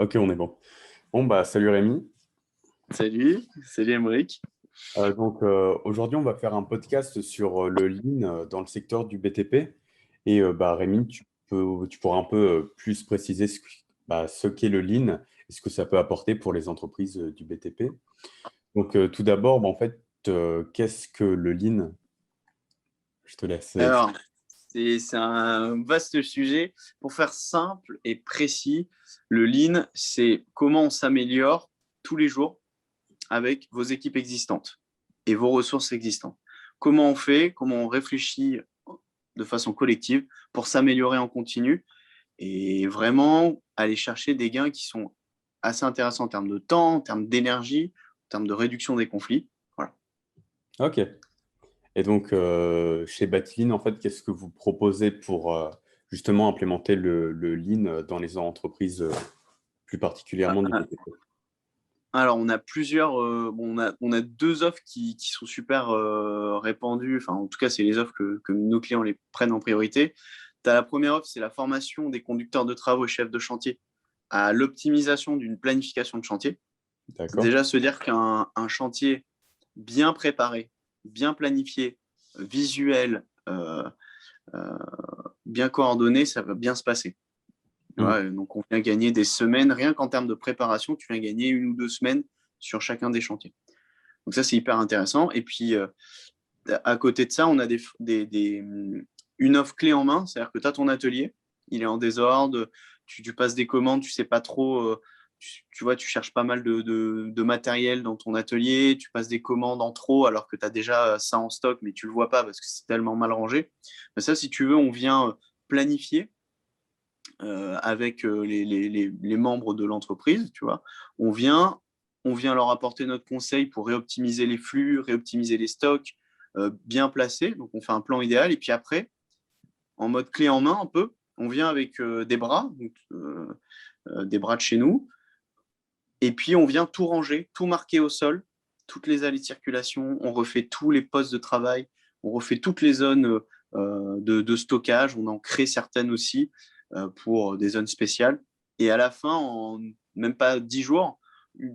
Ok, on est bon. Bon, bah, salut Rémi. Salut Emeric. Aujourd'hui, on va faire un podcast sur le Lean dans le secteur du BTP. Bah, Rémi, tu pourras un peu plus préciser ce qu'est le Lean et ce que ça peut apporter pour les entreprises du BTP. Tout d'abord, bah, en fait, qu'est-ce que le Lean? Je te laisse. Alors, c'est un vaste sujet. Pour faire simple et précis, le Lean, c'est comment on s'améliore tous les jours avec vos équipes existantes et vos ressources existantes. Comment on fait, comment on réfléchit de façon collective pour s'améliorer en continu et vraiment aller chercher des gains qui sont assez intéressants en termes de temps, en termes d'énergie, en termes de réduction des conflits. Voilà. Ok. Chez Batilin, en fait, qu'est-ce que vous proposez pour justement implémenter le Lean dans les entreprises, plus particulièrement du BTP? Alors, on a plusieurs. On a deux offres qui sont super répandues. Enfin, en tout cas, c'est les offres que nos clients les prennent en priorité. Tu as la première offre, c'est la formation des conducteurs de travaux et chefs de chantier à l'optimisation d'une planification de chantier. C'est D'accord? déjà se dire qu'un chantier bien préparé, bien planifié, visuel, euh, bien coordonné, ça va bien se passer. Hmm. Ouais, donc, on vient gagner des semaines, rien qu'en termes de préparation, tu viens gagner 1 ou 2 semaines sur chacun des chantiers. Donc, ça, c'est hyper intéressant. Et puis, à côté de ça, on a une offre clé en main, c'est-à-dire que tu as ton atelier, il est en désordre, tu passes des commandes, tu sais pas trop, tu vois, tu cherches pas mal de matériel dans ton atelier, tu passes des commandes en trop alors que tu as déjà ça en stock, mais tu le vois pas parce que c'est tellement mal rangé. Mais ça, si tu veux, on vient planifier avec les membres de l'entreprise, tu vois. On vient, on vient leur apporter notre conseil pour réoptimiser les flux, réoptimiser les stocks, bien placés. Donc, on fait un plan idéal. Et puis après, en mode clé en main un peu, on vient avec des bras, donc, des bras de chez nous. Et puis, on vient tout ranger, tout marquer au sol, toutes les allées de circulation. On refait tous les postes de travail. On refait toutes les zones de stockage. On en crée certaines aussi pour des zones spéciales. Et à la fin, en même pas 10 jours,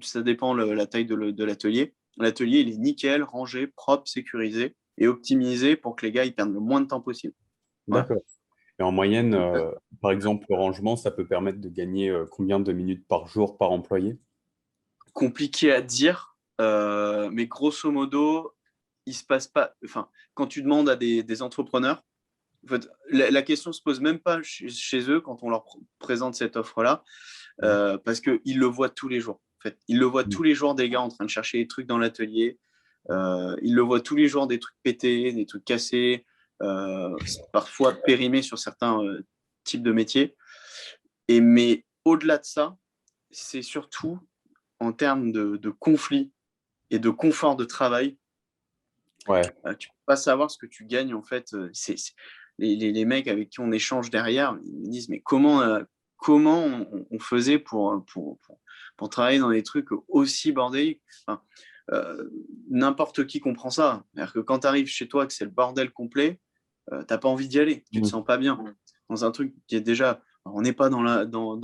ça dépend la taille de l'atelier. L'atelier, il est nickel, rangé, propre, sécurisé et optimisé pour que les gars ils perdent le moins de temps possible. Voilà. D'accord. Et en moyenne, Donc, par exemple, le rangement, ça peut permettre de gagner combien de minutes par jour par employé? compliqué à dire, mais grosso modo, il se passe pas. Enfin, quand tu demandes à des entrepreneurs, en fait, la question se pose même pas chez eux quand on leur présente cette offre-là, Ouais. parce qu'ils le voient tous les jours. En fait, ils le voient tous les jours des gars en train de chercher des trucs dans l'atelier. Ils le voient tous les jours des trucs pétés, des trucs cassés, parfois périmés sur certains types de métiers. Mais au-delà de ça, c'est surtout en termes de conflits et de confort de travail, Ouais. tu ne peux pas savoir ce que tu gagnes en fait. Les mecs avec qui on échange derrière, ils me disent mais comment on faisait pour travailler dans des trucs aussi bordéliques. Enfin, euh, n'importe qui comprend ça. C'est-à-dire que quand tu arrives chez toi, que c'est le bordel complet, t'as pas envie d'y aller, tu te Mm. sens pas bien dans un truc qui est déjà. On n'est pas dans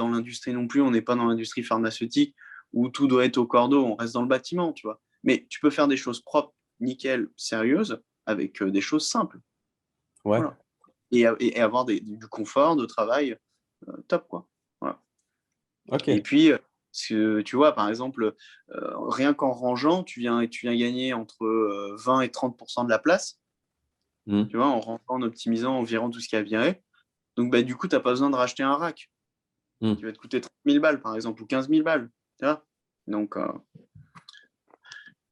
l'industrie non plus, on n'est pas dans l'industrie pharmaceutique où tout doit être au cordeau, on reste dans le bâtiment, tu vois. Mais tu peux faire des choses propres, nickel, sérieuses, avec des choses simples. Ouais. Voilà. Et avoir du confort de travail top, quoi. Voilà. Et Ok. puis, tu vois, par exemple, rien qu'en rangeant, tu viens gagner entre 20 et 30% de la place, Mm. tu vois, en rangeant, en optimisant environ tout ce qui a viré. Donc, bah, du coup, tu n'as pas besoin de racheter un rack qui Mm. va te coûter 30 000 balles, par exemple, ou 15 000 balles. Tu vois. Donc,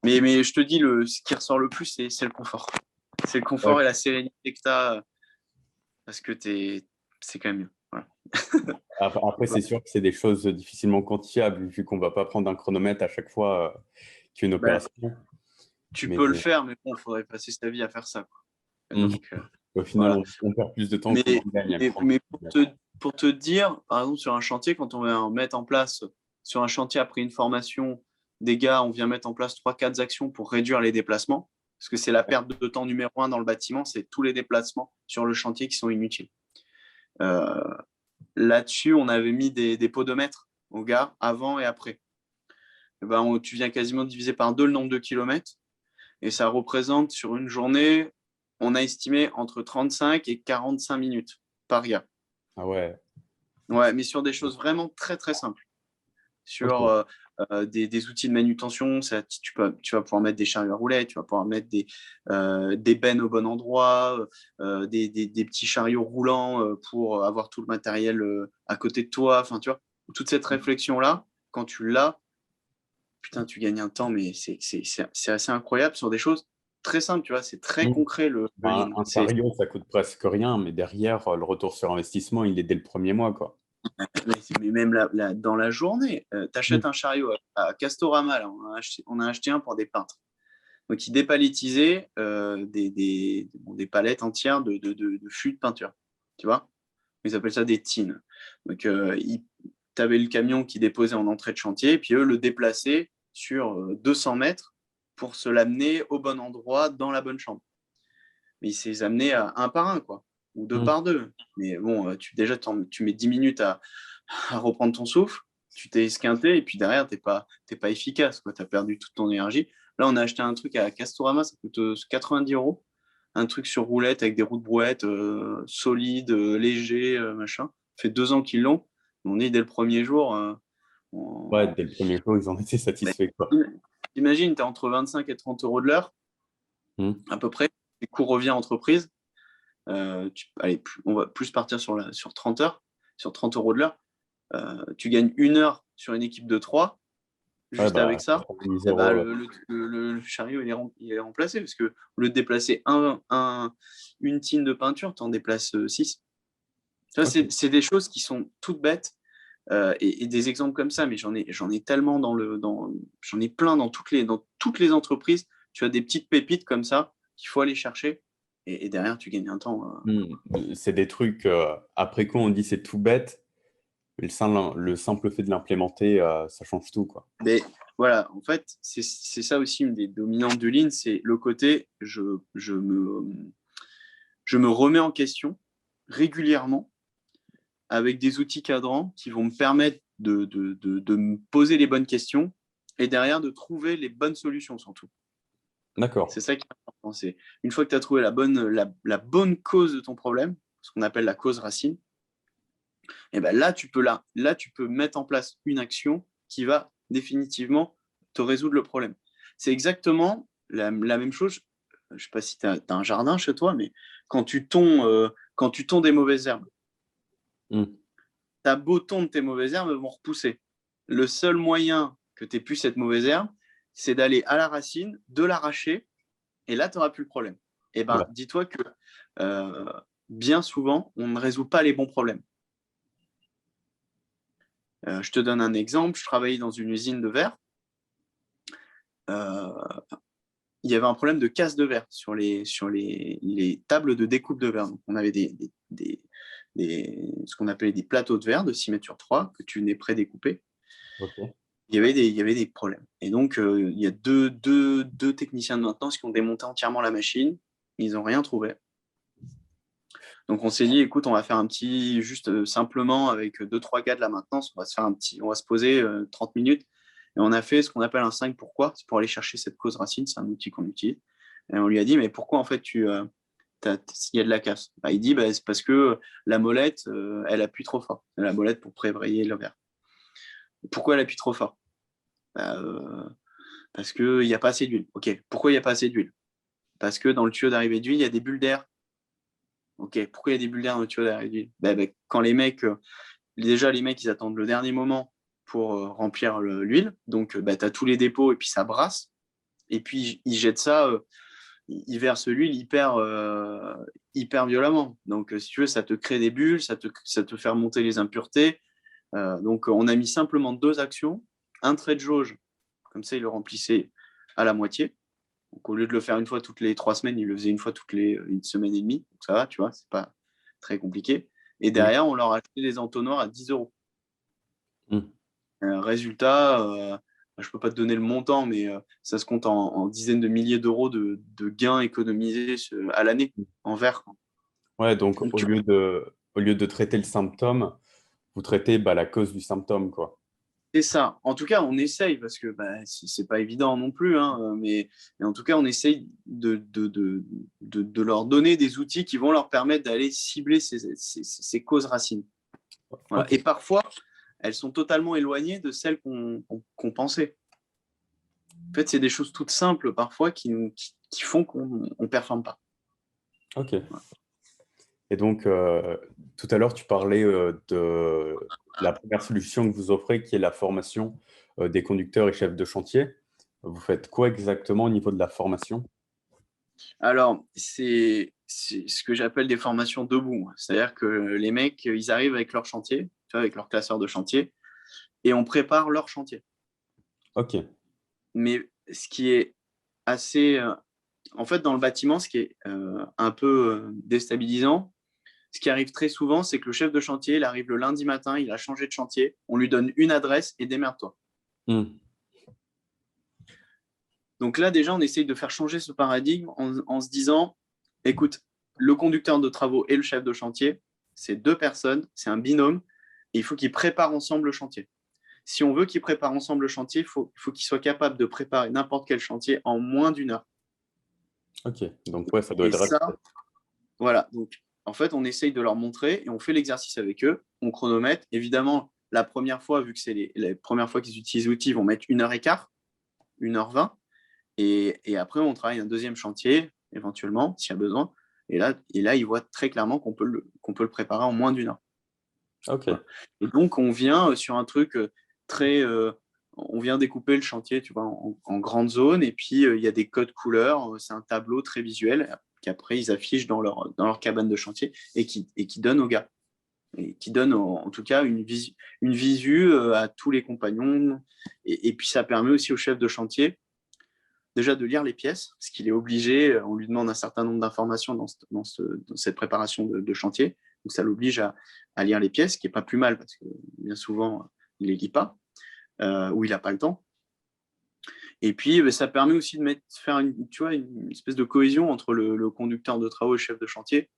mais je te dis, ce qui ressort le plus, c'est le confort. C'est le confort et Ouais. la sérénité que tu as parce que c'est quand même mieux. Voilà. Après, c'est sûr que c'est des choses difficilement quantifiables, vu qu'on ne va pas prendre un chronomètre à chaque fois qu'il y a une Bah, opération. tu Mais peux le faire, mais bon, il faudrait passer sa vie à faire ça, quoi. mm, Donc, au final, voilà. on perd plus de temps Mais, qu'on en gagne à le prendre. mais pour te dire, par exemple, sur un chantier, quand on va mettre en place, sur un chantier après une formation, des gars, on vient mettre en place 3, 4 actions pour réduire les déplacements, parce que c'est la perte de temps numéro 1 dans le bâtiment, c'est tous les déplacements sur le chantier qui sont inutiles. Euh, Là-dessus, on avait mis des podomètres. aux gares avant et après. Et ben, tu viens quasiment diviser par 2 le nombre de kilomètres. Et ça représente sur une journée, on a estimé entre 35 et 45 minutes par gars. Ah ouais. Ouais, mais sur des choses vraiment très, très simples. Sur Ok. des outils de manutention, tu vas pouvoir mettre des chariots à roulettes, tu vas pouvoir mettre des bennes au bon endroit, des petits chariots roulants pour avoir tout le matériel à côté de toi. Enfin, tu vois, toute cette réflexion-là, quand tu l'as, putain, tu gagnes un temps, mais c'est assez incroyable sur des choses très simples, tu vois, c'est très Mm. concret le Un, lean. un chariot, ça coûte presque rien, mais derrière, le retour sur investissement, il est dès le premier mois, quoi. Mais même dans la journée, tu achètes Mm. un chariot à Castorama, là, on a acheté un pour des peintres. Donc, ils dépalettisaient des palettes entières de fûts de peinture, tu vois. Ils appellent ça des tines. Donc, tu avais le camion qui déposait en entrée de chantier, et puis eux le déplaçaient sur 200 mètres pour se l'amener au bon endroit dans la bonne chambre. Mais ils s'est amené un par un, quoi, ou deux Mm. par deux. Mais bon, déjà, tu mets 10 minutes à reprendre ton souffle, tu t'es esquinté, et puis derrière, t'es pas efficace, quoi. Tu as perdu toute ton énergie. Là, on a acheté un truc à Castorama, ça coûte 90 €. Un truc sur roulette avec des roues de brouette solides, légers, machin. Ça fait 2 ans qu'ils l'ont. On est dès le premier jour. Ouais, On- dès le premier jour, ils en étaient Mais satisfaits, quoi. imagine, tu es entre 25 et 30 € de l'heure, Mm. à peu près. Les coûts revient entreprise. Allez, on va plus partir sur 30 heures, sur 30 € de l'heure. Tu gagnes 1 heure sur une équipe de 3. Ouais, Juste bah, avec ça, 90 eh ben, euros. le chariot il est remplacé parce que au lieu de déplacer une tine de peinture, tu en déplaces 6. Ok. C'est des choses qui sont toutes bêtes et des exemples comme ça, mais j'en ai tellement j'en ai plein dans toutes les entreprises. Tu as des petites pépites comme ça qu'il faut aller chercher et derrière, tu gagnes un temps. C'est des trucs, après coup, on dit c'est tout bête, mais le simple fait de l'implémenter, ça change tout, quoi. Mais voilà, en fait, c'est ça aussi une des dominantes du Lean, c'est le côté je me remets en question régulièrement avec des outils cadrants qui vont me permettre de me poser les bonnes questions et derrière de trouver les bonnes solutions surtout. C'est D'accord. ça qui est important. C'est une fois que tu as trouvé la bonne cause de ton problème, ce qu'on appelle la cause racine, et ben là, tu peux mettre en place une action qui va définitivement te résoudre le problème. C'est exactement la même chose. Je ne sais pas si tu as un jardin chez toi, mais quand tu tonds des mauvaises herbes, Mm. ta beau tondre tes mauvaises herbes vont repousser. Le seul moyen que tu aies pu cette mauvaise herbe, c'est d'aller à la racine, de l'arracher, et là, tu n'auras plus le problème. Et ben, Ouais. dis-toi que euh, bien souvent, on ne résout pas les bons problèmes. Je te donne un exemple. Je travaillais dans une usine de verre. Euh, il y avait un problème de casse de verre sur les tables de découpe de verre. Donc, on avait ce qu'on appelait des plateaux de verre de 6 mètres sur 3 que tu venais pré-découper. Ok. Il y avait des problèmes. Et donc, il y a deux techniciens de maintenance qui ont démonté entièrement la machine. Ils n'ont rien trouvé. Donc, on s'est dit, écoute, on va faire un petit, juste simplement avec 2-3 gars de la maintenance, on va se poser 30 minutes. Et on a fait ce qu'on appelle un 5 pourquoi. C'est pour aller chercher cette cause racine. C'est un outil qu'on utilise. Et on lui a dit, mais pourquoi en fait il y a de la casse? Bah, il dit, bah, c'est parce que la molette, elle appuie trop fort. La molette pour prébrayer le verre. Pourquoi elle appuie trop fort? Bah, parce qu'il n'y a pas assez d'huile. Ok, pourquoi il n'y a pas assez d'huile? Parce que dans le tuyau d'arrivée d'huile, il y a des bulles d'air. Ok, pourquoi il y a des bulles d'air dans le tuyau d'arrivée d'huile? Quand déjà les mecs, ils attendent le dernier moment pour remplir l'huile. Donc, tu as tous les dépôts et puis ça brasse. Et puis, ils jettent ça, ils versent l'huile hyper violemment. Donc, si tu veux, ça te crée des bulles, ça te fait remonter les impuretés. Donc, on a mis simplement 2 actions. Un trait de jauge, comme ça, il le remplissait à la moitié. Donc, au lieu de le faire une fois toutes les 3 semaines, il le faisait une fois toutes les 1 semaine et demie. Donc, ça va, tu vois, c'est pas très compliqué. Et Mm. derrière, on leur a acheté des entonnoirs à 10 €. Mm. Résultat, je ne peux pas te donner le montant, mais ça se compte en dizaines de milliers d'euros de gains économisés à l'année en verre. Ouais, donc Donc, au lieu de traiter le symptôme, vous traitez bah, la cause du symptôme, quoi. C'est ça. En tout cas, on essaye parce que c'est pas évident non plus, hein, mais en tout cas, on essaye de leur donner des outils qui vont leur permettre d'aller cibler ces causes racines. Voilà. Ok, Et parfois, elles sont totalement éloignées de celles qu'on pensait. En fait, c'est des choses toutes simples parfois qui font qu'on ne performe pas. ok. Et donc, tout à l'heure, tu parlais de la première solution que vous offrez, qui est la formation des conducteurs et chefs de chantier. Vous faites quoi exactement au niveau de la formation? Alors, c'est ce que j'appelle des formations debout. C'est-à-dire que les mecs, ils arrivent avec leur chantier, tu vois, avec leur classeur de chantier, et on prépare leur chantier. Ok. Mais ce qui est assez... en fait, dans le bâtiment, ce qui est un peu déstabilisant, ce qui arrive très souvent, c'est que le chef de chantier, il arrive le lundi matin, il a changé de chantier, on lui donne une adresse et démerde-toi. Hmm. Donc là, déjà, on essaye de faire changer ce paradigme en se disant, écoute, le conducteur de travaux et le chef de chantier, c'est deux personnes, c'est un binôme, et il faut qu'ils préparent ensemble le chantier. Si on veut qu'ils préparent ensemble le chantier, il faut qu'ils soient capables de préparer n'importe quel chantier en moins d'une heure. Ok. Donc, ouais, ça doit Et être rapide. ça, voilà. Donc, en fait, on essaye de leur montrer et on fait l'exercice avec eux. On chronomètre. Évidemment, la première fois, vu que c'est les premières fois qu'ils utilisent l'outil, ils vont mettre 1h15, 1h20. Et après, on travaille un deuxième chantier, éventuellement, s'il y a besoin. Et là, ils voient très clairement qu'on peut le préparer en moins d'une heure. Ok. Voilà. Et donc, on vient sur un truc très... on vient découper le chantier, tu vois, en grandes zones. Et puis, il y a des codes couleurs. C'est un tableau très visuel qu'après, ils affichent dans leur cabane de chantier et qui donne aux gars. Et qui donne, en tout cas, une visu à tous les compagnons. Et puis, ça permet aussi au chef de chantier déjà de lire les pièces, parce qu'il est obligé, on lui demande un certain nombre d'informations dans cette préparation de chantier, donc ça l'oblige à lire les pièces, ce qui n'est pas plus mal, parce que bien souvent, il ne les lit pas, ou il n'a pas le temps. Et puis, ça permet aussi de faire une espèce de cohésion entre le conducteur de travaux et le chef de chantier.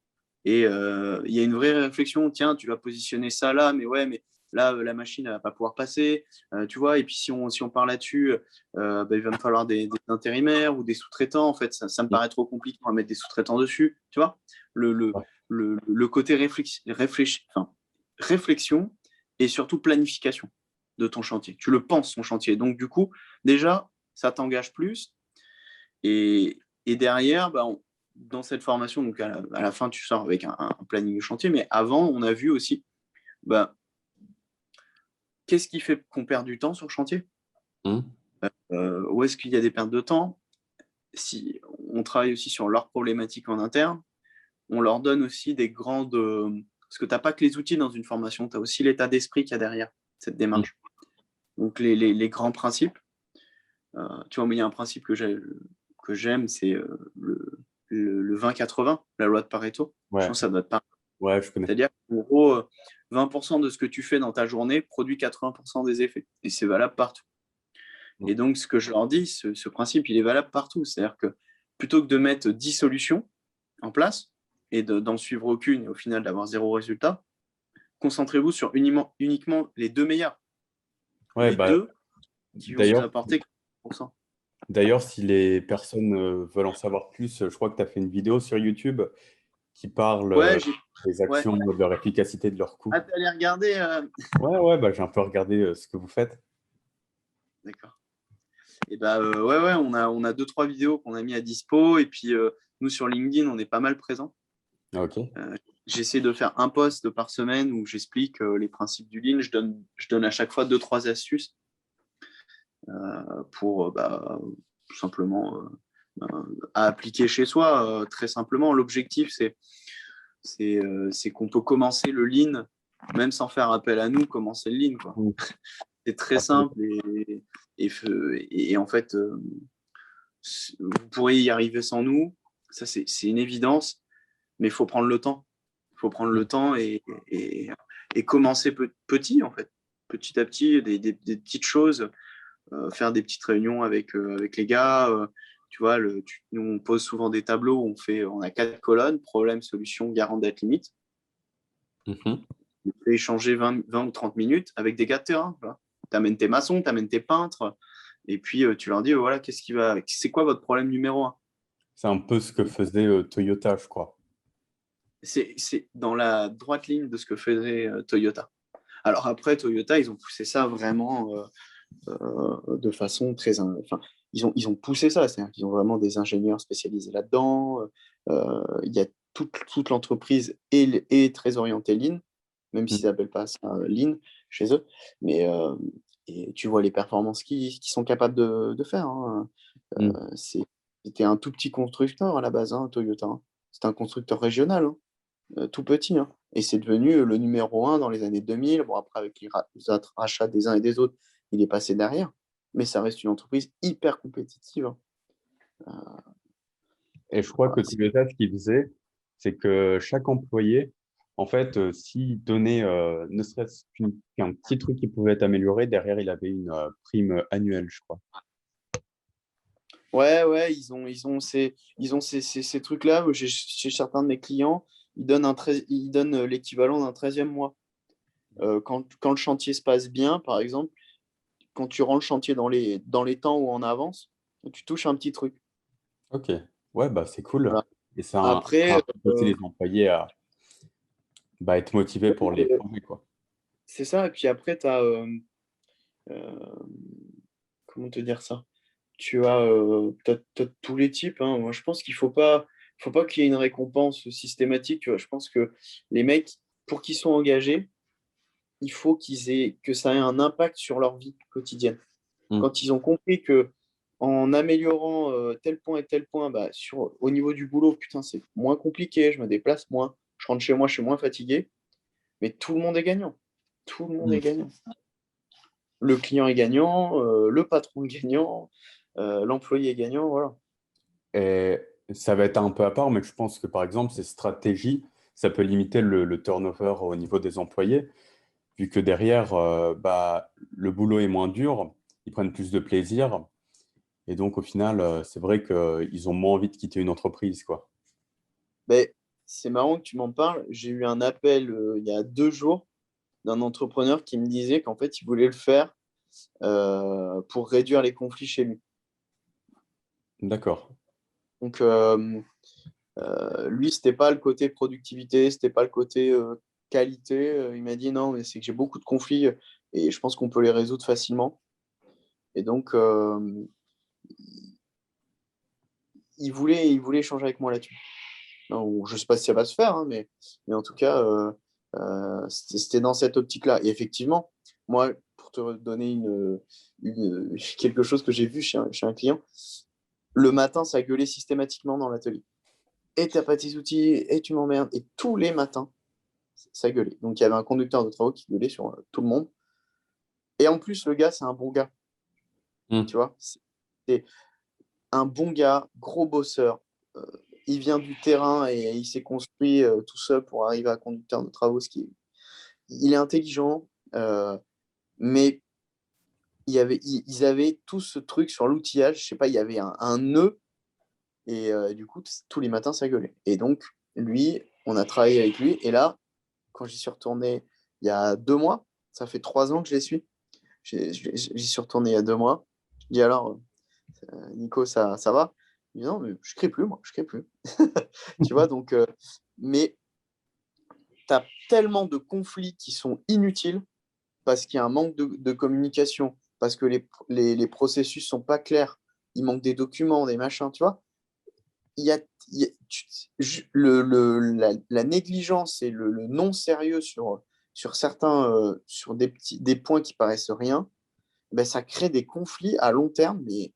Et il y a une vraie réflexion, tiens, tu vas positionner ça là, mais ouais, mais là, la machine ne va pas pouvoir passer, tu vois. Et puis, si on part là-dessus, il va me falloir des intérimaires ou des sous-traitants. En fait, ça me paraît trop compliqué, on va mettre des sous-traitants dessus, tu vois. Le, le, Ouais. le côté réflexion et surtout planification de ton chantier. Tu le penses, ton chantier. Donc, du coup, déjà, ça t'engage plus. Et derrière, dans cette formation, donc à la fin, tu sors avec un planning de chantier, mais avant, on a vu aussi qu'est-ce qui fait qu'on perd du temps sur le chantier, Hmm. où est-ce qu'il y a des pertes de temps. Si on travaille aussi sur leurs problématiques en interne, on leur donne aussi des grandes... parce que tu n'as pas que les outils dans une formation, tu as aussi l'état d'esprit qu'il y a derrière cette Hmm. démarche. Donc les grands principes. Tu vois, mais il y a un principe que j'aime, c'est le 20-80, la loi de Pareto. Je Ouais. pense que ça doit te parler. Ouais, je connais. C'est-à-dire qu'en gros, 20% de ce que tu fais dans ta journée produit 80% des effets. Et c'est valable partout. Hmm. Et donc, ce que je leur dis, ce principe, il est valable partout. C'est-à-dire que plutôt que de mettre 10 solutions en place et d'en suivre aucune et au final d'avoir zéro résultat, concentrez-vous sur uniquement les deux meilleurs. Ouais, Les bah, deux qui vont vous d'ailleurs, apporter 40%. d'ailleurs, si les personnes veulent en savoir plus, je crois que tu as fait une vidéo sur YouTube qui parle Ouais, des ouais. actions, de leur efficacité, de leur coût. Ah, t'allais regarder Ouais, ouais, bah, j'ai un peu regardé ce que vous faites. D'accord. Et ouais, on a deux, trois vidéos qu'on a mis à dispo. Et puis, nous, sur LinkedIn, on est pas mal présents. Ok. J'essaie de faire un post par semaine où j'explique les principes du Lean. Je donne à chaque fois deux, trois astuces pour tout simplement à appliquer chez soi. Très simplement, l'objectif, c'est qu'on peut commencer le Lean, même sans faire appel à nous, commencer le Lean, quoi. Hmm. C'est très simple et en fait, vous pourriez y arriver sans nous. Ça, c'est une évidence, mais il faut prendre le temps. Il faut prendre le temps et commencer petit, en fait. Petit à petit, des petites choses, faire des petites réunions avec les gars. Tu vois, nous, on pose souvent des tableaux, on a 4 colonnes, problème, solution, garant, date, limite. Mhm. On peut échanger 20 ou 30 minutes avec des gars de terrain. amènes tes maçons, tu amènes tes peintres, et puis tu leur dis, voilà, c'est quoi votre problème numéro un? C'est un peu ce que faisait Toyota, je crois. C'est dans la droite ligne de ce que faisait Toyota. Alors après, Toyota, ils ont poussé ça vraiment de façon très... Enfin, ils ont poussé ça, c'est-à-dire qu'ils ont vraiment des ingénieurs spécialisés là-dedans. Il y a toute l'entreprise est très orientée Lean, même Mm. s'ils n'appellent pas ça Lean chez eux. Mais et tu vois les performances qu'ils sont capables de faire. Hein. Mm. C'était un tout petit constructeur à la base, hein, Toyota. Hein. C'était un constructeur régional, hein, tout petit. Hein. Et c'est devenu le numéro un dans les années 2000. Bon, après, avec les rachats des uns et des autres, il est passé derrière. Mais ça reste une entreprise hyper compétitive. Hein. Et je crois Voilà, que Toyota, ce qu'il faisait, c'est que chaque employé, en fait, s'il donnait ne serait-ce qu'un petit truc qui pouvait être amélioré, derrière, il avait une prime annuelle, je crois. ouais, ils ont ces trucs-là. Chez certains de mes clients, ils donnent l'équivalent d'un 13e mois. Quand le chantier se passe bien, par exemple, quand tu rends le chantier dans les temps ou en avance, tu touches un petit truc. Ok, ouais, bah c'est cool. Voilà. Et ça Après, incite aussi les employés à être motivés pour les former, quoi. c'est ça. Et puis après, tu as, comment te dire ça? T'as tous les types. Hein. Moi, je pense qu'il faut pas qu'il y ait une récompense systématique. Tu vois. Je pense que les mecs, pour qu'ils soient engagés, il faut que ça ait un impact sur leur vie quotidienne. Mm. Quand ils ont compris que en améliorant tel point et tel point, bah, au niveau du boulot, putain, c'est moins compliqué, je me déplace moins, je rentre chez moi, je suis moins fatigué, mais tout le monde est gagnant. Tout le monde est Mm. gagnant. Le client est gagnant, le patron est gagnant, l'employé est gagnant, voilà. Et ça va être un peu à part, mais je pense que par exemple, ces stratégies, ça peut limiter le turnover au niveau des employés, vu que derrière, le boulot est moins dur, ils prennent plus de plaisir, et donc au final, c'est vrai qu'ils ont moins envie de quitter une entreprise, quoi. Mais c'est marrant que tu m'en parles. J'ai eu un appel il y a 2 jours d'un entrepreneur qui me disait qu'en fait, il voulait le faire pour réduire les conflits chez lui. D'accord. Donc, lui, c'était pas le côté productivité, c'était pas le côté qualité. Il m'a dit non, mais c'est que j'ai beaucoup de conflits et je pense qu'on peut les résoudre facilement. Et donc, il voulait échanger avec moi là-dessus. Non, je sais pas si ça va se faire, hein, mais en tout cas, c'était dans cette optique-là. Et effectivement, moi, pour te donner quelque chose que j'ai vu chez un client, le matin, ça gueulait systématiquement dans l'atelier. Et t'as pas tes outils, et tu m'emmerdes. Et tous les matins, ça gueulait. Donc il y avait un conducteur de travaux qui gueulait sur tout le monde. Et en plus, le gars, c'est un bon gars. Mm. Tu vois, c'est un bon gars, gros bosseur. Euh, il vient du terrain et il s'est construit tout seul pour arriver à conducteur de travaux. Il est intelligent, mais ils avaient tout ce truc sur l'outillage. Je sais pas, il y avait un nœud et du coup, tous les matins, ça gueulait. Et donc, lui, on a travaillé avec lui. Et là, quand j'y suis retourné il y a 2 mois, ça fait 3 ans que je les suis. J'y suis retourné il y a 2 mois. Je dis alors, Nico, ça va? Il dit non, mais je ne crée plus, moi, je ne crée plus. Tu vois, donc, mais tu as tellement de conflits qui sont inutiles parce qu'il y a un manque de communication, parce que les processus ne sont pas clairs, il manque des documents, des machins, tu vois. Il y a, la négligence et le non-sérieux sur certains, sur des points qui paraissent rien, ben, ça crée des conflits à long terme, mais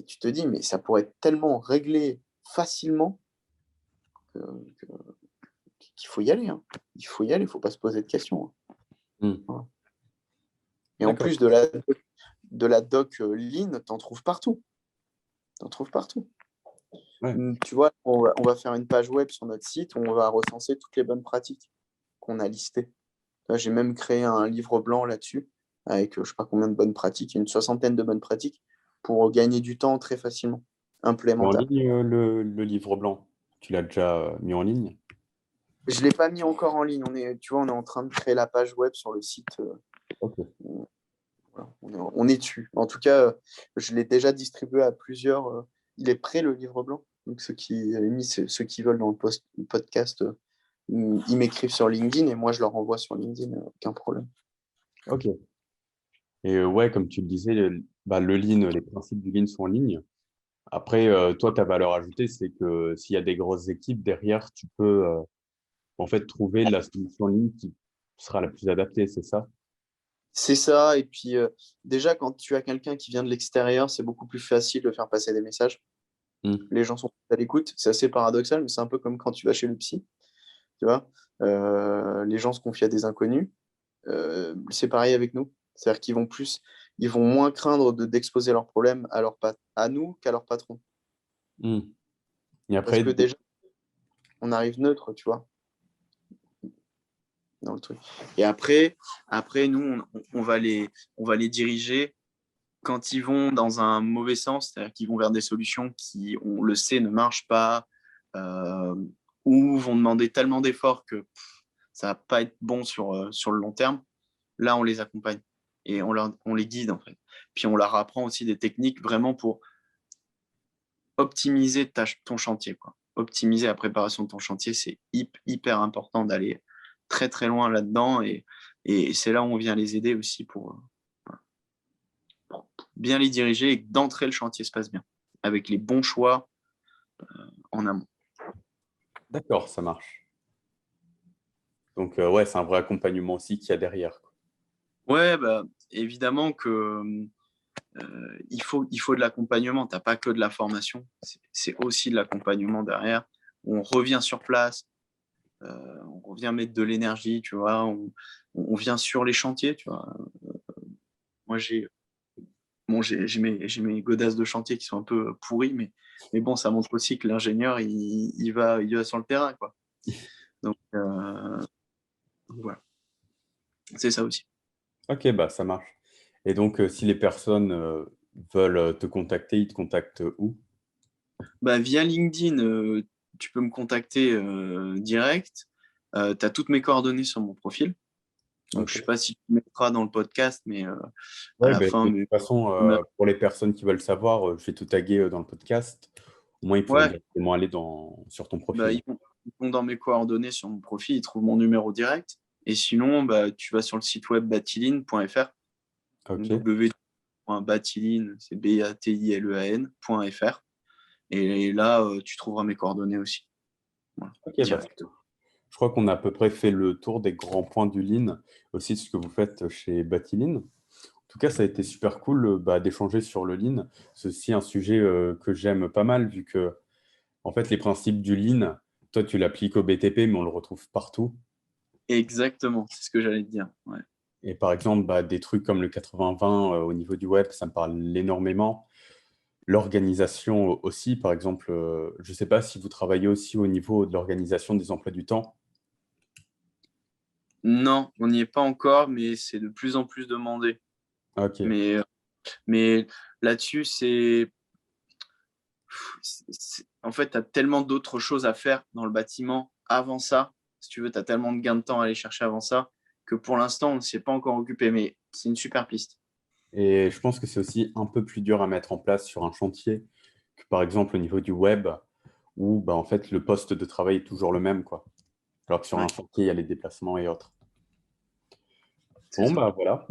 tu te dis, mais ça pourrait être tellement réglé facilement que- qu'il faut y aller. Hein. Il faut y aller, il ne faut pas se poser de questions. Hein. Mm. Voilà. Et en D'accord. plus de la doc Lean, tu en trouves partout. T'en trouves partout. Ouais. Tu vois, on va faire une page web sur notre site où on va recenser toutes les bonnes pratiques qu'on a listées. Là, j'ai même créé un livre blanc là-dessus, avec je ne sais pas combien de bonnes pratiques, une soixantaine de bonnes pratiques, pour gagner du temps très facilement, Et en implémentable. ligne, le livre blanc, tu l'as déjà mis en ligne? Je ne l'ai pas mis encore en ligne. Tu vois, on est en train de créer la page web sur le site. Ok. Voilà. on est dessus. En tout cas, je l'ai déjà distribué à plusieurs. Il est prêt, le livre blanc. Donc, ceux qui veulent dans le podcast, ils m'écrivent sur LinkedIn et moi, je leur envoie sur LinkedIn, aucun problème. Ok. Et ouais, comme tu le disais, le lean, les principes du lean sont en ligne. Après, toi, ta valeur ajoutée, c'est que s'il y a des grosses équipes derrière, tu peux en fait trouver la solution en ligne qui sera la plus adaptée, c'est ça? C'est ça. Et puis, déjà, quand tu as quelqu'un qui vient de l'extérieur, c'est beaucoup plus facile de faire passer des messages. Hmm. Les gens sont à l'écoute. C'est assez paradoxal, mais c'est un peu comme quand tu vas chez le psy. Tu vois, les gens se confient à des inconnus. C'est pareil avec nous. C'est-à-dire ils vont moins craindre d'exposer leurs problèmes à nous qu'à leur patron. Hmm. Et Parce après, que déjà, on arrive neutre, tu vois, dans le truc. Et après nous, on va les diriger quand ils vont dans un mauvais sens, c'est-à-dire qu'ils vont vers des solutions qui, on le sait, ne marchent pas, euh, ou vont demander tellement d'efforts que ça ne va pas être bon sur le long terme. Là, on les accompagne et on les guide, en fait. Puis on leur apprend aussi des techniques vraiment pour optimiser ton chantier, quoi. Optimiser la préparation de ton chantier, c'est hyper important d'aller très très loin là-dedans et c'est là où on vient les aider aussi pour bien les diriger et que d'entrée le chantier se passe bien avec les bons choix en amont. d'accord, ça marche. Donc, ouais, c'est un vrai accompagnement aussi qu'il y a derrière, quoi. Ouais, bah, évidemment que il faut de l'accompagnement. Tu n'as pas que de la formation, c'est aussi de l'accompagnement derrière. On revient sur place, on revient mettre de l'énergie, tu vois, on vient sur les chantiers, tu vois. Moi, j'ai mes godasses de chantier qui sont un peu pourries, mais bon, ça montre aussi que l'ingénieur, il va sur le terrain, quoi. Donc, voilà, c'est ça aussi. Ok, bah ça marche. Et donc, si les personnes veulent te contacter, ils te contactent où? Bah, via LinkedIn, tu peux me contacter direct. Tu as toutes mes coordonnées sur mon profil. Donc, je ne sais Ok. pas si tu mettras dans le podcast, mais à Ouais, la ben, fin. de toute façon, pour les personnes qui veulent savoir, je vais tout taguer dans le podcast. Au moins, ils pourront Ouais, directement aller sur ton bah, profil. ils vont dans mes coordonnées sur mon profil, ils trouvent mon numéro direct. Et sinon, bah, tu vas sur le site web batiline.fr. Ok, www.batiline, c'est batilean.fr. Et là, tu trouveras mes coordonnées aussi. Voilà, ok, bah, direct. je crois qu'on a à peu près fait le tour des grands points du Lean, aussi de ce que vous faites chez Batiline. En tout cas, ça a été super cool d'échanger sur le Lean. C'est aussi un sujet que j'aime pas mal, vu que en fait, les principes du Lean, toi, tu l'appliques au BTP, mais on le retrouve partout. Exactement, c'est ce que j'allais te dire. Ouais. Et par exemple, des trucs comme le 80-20 au niveau du web, ça me parle énormément. L'organisation aussi, par exemple, je ne sais pas si vous travaillez aussi au niveau de l'organisation des emplois du temps. Non, on n'y est pas encore, mais c'est de plus en plus demandé. Ok. Mais, mais là-dessus, en fait, tu as tellement d'autres choses à faire dans le bâtiment avant ça. Si tu veux, tu as tellement de gains de temps à aller chercher avant ça que pour l'instant, on ne s'y est pas encore occupé, mais c'est une super piste. Et je pense que c'est aussi un peu plus dur à mettre en place sur un chantier que par exemple au niveau du web, où en fait le poste de travail est toujours le même, quoi. Alors que sur un Ouais, chantier, il y a les déplacements et autres. c'est Bon, ça. bah voilà.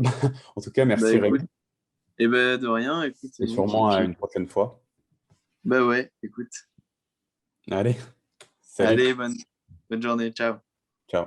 En tout cas, Bah merci écoute, Rémi, de rien, écoute, et Nick. Et sûrement à puis, une prochaine fois. bah ouais, écoute. Allez, salut, Allez, bonne journée, ciao. ciao.